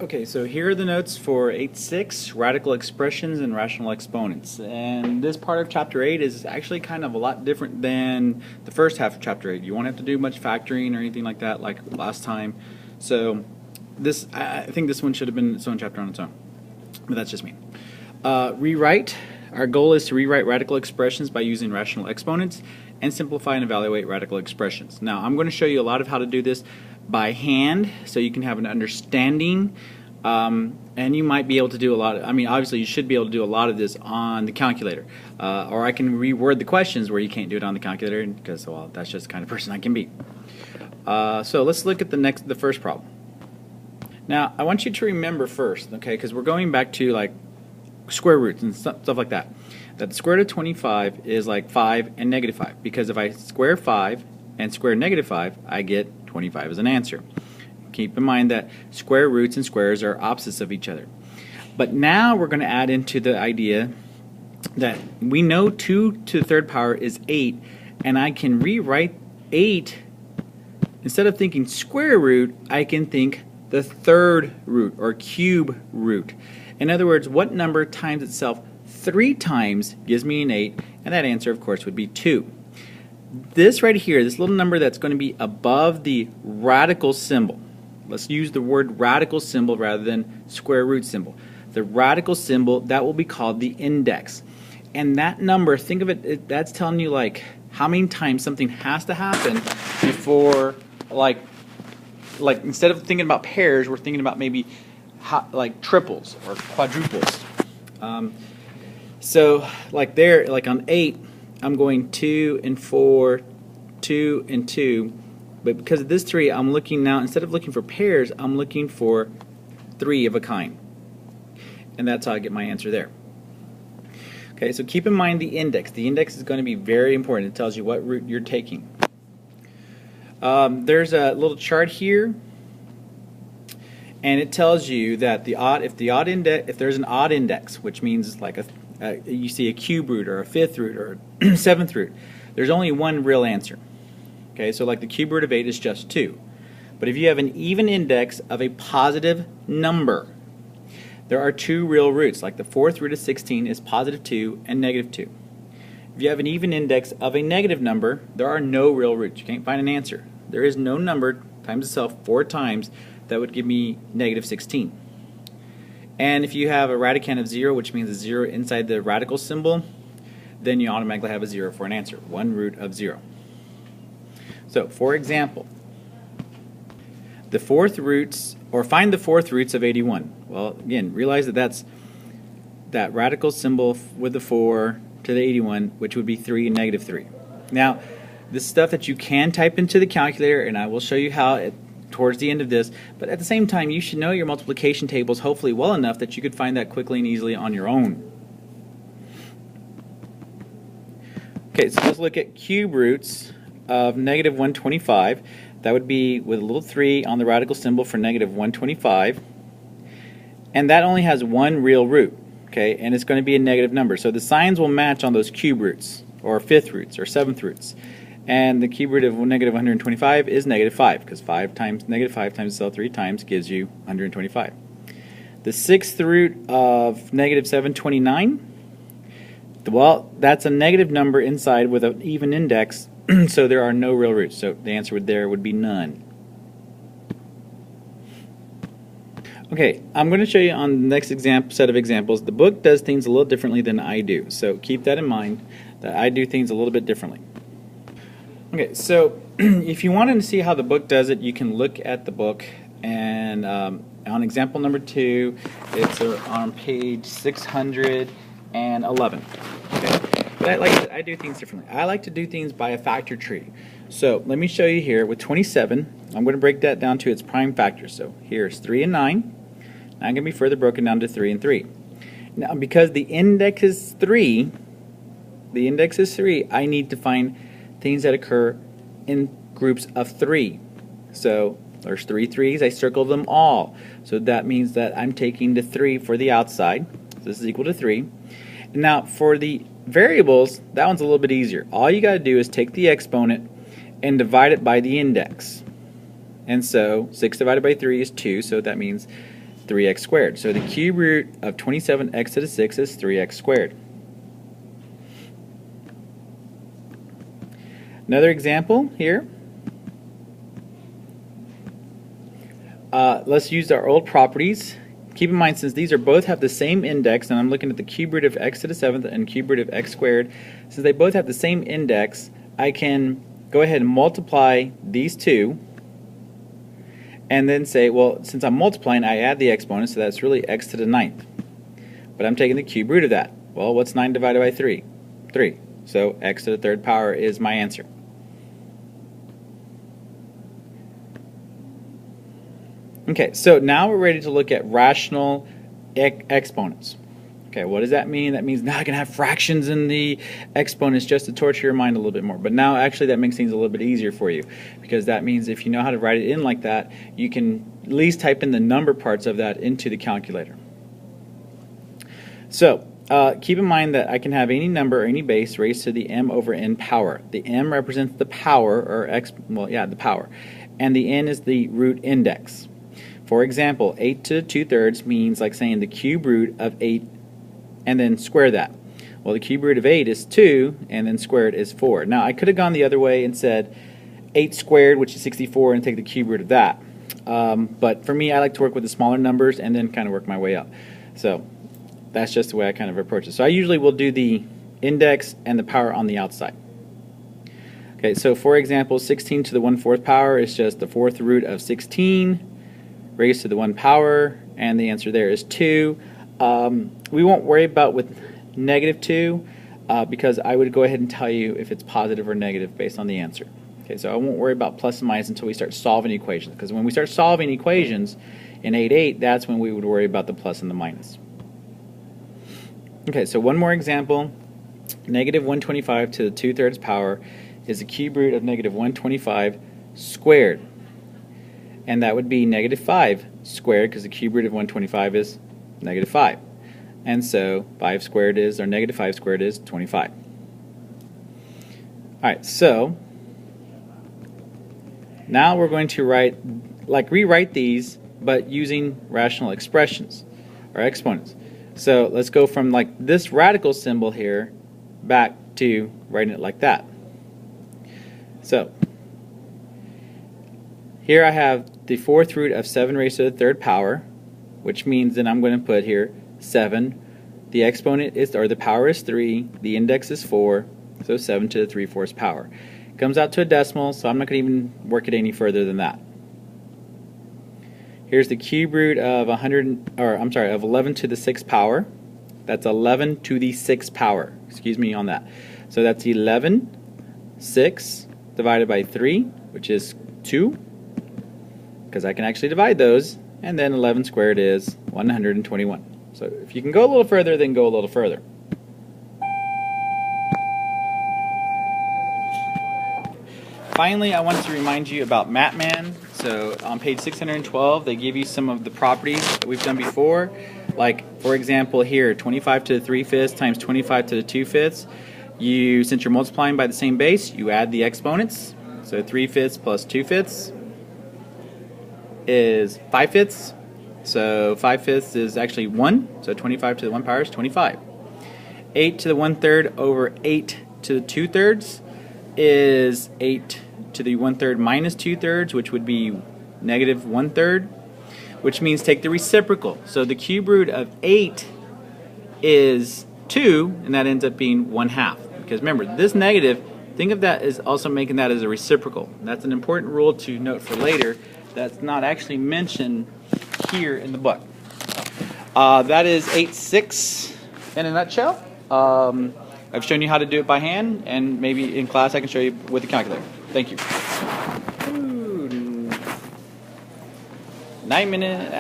Okay, so here are the notes for 8.6, radical expressions and rational exponents. And this part of chapter 8 is actually kind of a lot different than the first half of chapter 8. You won't have to do much factoring or anything like that like last time. So this, I think this one should have been its own chapter on its own. But that's just me. Rewrite. Our goal is to rewrite radical expressions by using rational exponents and simplify and evaluate radical expressions. Now, I'm going to show you a lot of how to do this by hand so you can have an understanding, and you might be able to do a lot of, obviously you should be able to do a lot of this on the calculator, or I can reword the questions where you can't do it on the calculator because, well, that's just the kind of person I can be. So let's look at the first problem. Now, I want you to remember first, okay, because we're going back to like square roots and stuff like that, that the square root of 25 is like 5 and negative 5, because if I square 5 and square negative 5, I get 25 as an answer. Keep in mind that square roots and squares are opposites of each other. But now we're going to add into the idea that we know 2 to the third power is 8, and I can rewrite 8, instead of thinking square root, I can think the third root or cube root. In other words, what number times itself 3 times gives me an 8, and that answer, of course, would be 2. This right here, this little number that's going to be above the radical symbol. Let's use the word radical symbol rather than square root symbol. The radical symbol, that will be called the index. And that number, think of it, that's telling you like how many times something has to happen before, like instead of thinking about pairs, we're thinking about maybe like triples or quadruples. So like there, like on 8, I'm going 2 and 4, 2 and 2, but because of this 3, I'm looking now, instead of looking for pairs, I'm looking for 3 of a kind. And that's how I get my answer there. Okay, so keep in mind the index. The index is going to be very important. It tells you what root you're taking. There's a little chart here, and it tells you that if there's an odd index, which means like you see a cube root or a fifth root or a seventh root, there's only one real answer. Okay, so like the cube root of 8 is just 2. But if you have an even index of a positive number, there are 2 real roots. Like the fourth root of 16 is positive 2 and negative 2. If you have an even index of a negative number, there are no real roots. You can't find an answer. There is no number times itself 4 times that would give me negative 16. And if you have a radicand of 0, which means a 0 inside the radical symbol, then you automatically have a 0 for an answer. 1 root of 0. So, for example, the fourth roots, or find the fourth roots of 81. Well, again, realize that that's that radical symbol with the 4 to the 81, which would be 3 and negative 3. Now, this stuff that you can type into the calculator, and I will show you how towards the end of this, but at the same time, you should know your multiplication tables hopefully well enough that you could find that quickly and easily on your own. Okay, so let's look at cube roots of negative 125. That would be with a little 3 on the radical symbol for negative 125. And that only has one real root, okay, and it's going to be a negative number. So the signs will match on those cube roots, or fifth roots, or seventh roots. And the cube root of negative 125 is negative 5, because negative 5 times itself 3 times gives you 125. The sixth root of negative 729, well, that's a negative number inside with an even index, so there are no real roots. So the answer would be none. Okay, I'm going to show you on the next set of examples. The book does things a little differently than I do, so keep that in mind, that I do things a little bit differently. Okay, so if you wanted to see how the book does it, you can look at the book, and on example number 2, it's on page 611. Okay, but I do things differently. I like to do things by a factor tree. So let me show you here with 27. I'm going to break that down to its prime factors. So here's 3 and 9. Now I'm going to be further broken down to 3 and 3. Now because the index is 3, I need to find things that occur in groups of 3. So there's 3 3s, I circle them all. So that means that I'm taking the 3 for the outside. So this is equal to 3. Now for the variables, that one's a little bit easier. All you got to do is take the exponent and divide it by the index. And so 6 divided by 3 is 2, so that means 3x squared. So the cube root of 27x to the 6 is 3x squared. Another example here. Let's use our old properties. Keep in mind, since these are both have the same index, and I'm looking at the cube root of x to the 7th and cube root of x squared, since they both have the same index, I can go ahead and multiply these two and then say, well, since I'm multiplying, I add the exponent, so that's really x to the 9th. But I'm taking the cube root of that. Well, what's 9 divided by 3? 3. So x to the 3rd power is my answer. Okay, so now we're ready to look at rational exponents. Okay, what does that mean? That means now I can have fractions in the exponents just to torture your mind a little bit more. But now actually that makes things a little bit easier for you, because that means if you know how to write it in like that, you can at least type in the number parts of that into the calculator. So keep in mind that I can have any number or any base raised to the m over n power. The m represents the power, or the power, and the n is the root index. For example, 8 to the 2/3 means like saying the cube root of 8 and then square that. Well, the cube root of 8 is 2 and then squared is 4. Now I could have gone the other way and said 8 squared, which is 64, and take the cube root of that. But for me, I like to work with the smaller numbers and then kind of work my way up. So that's just the way I kind of approach it. So I usually will do the index and the power on the outside. Okay, so for example, 16 to the 1/4 power is just the 4th root of 16 raised to the 1 power, and the answer there is 2. We won't worry about with negative 2 because I would go ahead and tell you if it's positive or negative based on the answer. Okay, so I won't worry about plus and minus until we start solving equations, because when we start solving equations in 8-8, that's when we would worry about the plus and the minus. Okay, so one more example. Negative 125 to the 2/3 power is the cube root of negative 125 squared. And that would be negative 5 squared, because the cube root of 125 is negative 5. And so 5 squared is, or negative 5 squared is 25. Alright, so now we're going to rewrite these, but using rational expressions, or exponents. So let's go from like this radical symbol here back to writing it like that. So here I have the 4th root of 7 raised to the 3rd power, which means that I'm going to put here 7. The exponent is, or the power is 3, the index is 4, so 7 to the 3/4 power. It comes out to a decimal, so I'm not going to even work it any further than that. Here's the cube root of 11 to the 6th power. That's 11 to the 6th power. Excuse me on that. So that's 11, 6 divided by 3, which is 2. Because I can actually divide those, and then 11 squared is 121. So if you can go a little further, then go a little further. Finally, I wanted to remind you about Matman. So on page 612, they give you some of the properties that we've done before. Like, for example, here, 25 to the 3/5 times 25 to the 2/5. Since you're multiplying by the same base, you add the exponents. So 3/5 plus 2/5 is 5/5. So 5/5 is actually 1. So 25 to the 1 power is 25. 8 to the 1/3 over 8 to the 2/3 is 8 to the 1/3 minus 2/3, which would be negative 1/3, which means take the reciprocal. So the cube root of 8 is 2, and that ends up being 1/2. Because remember, this negative, think of that as also making that as a reciprocal. That's an important rule to note for later. That's not actually mentioned here in the book. That is 8-6 in a nutshell. I've shown you how to do it by hand, and maybe in class I can show you with the calculator. Thank you. 9 minutes.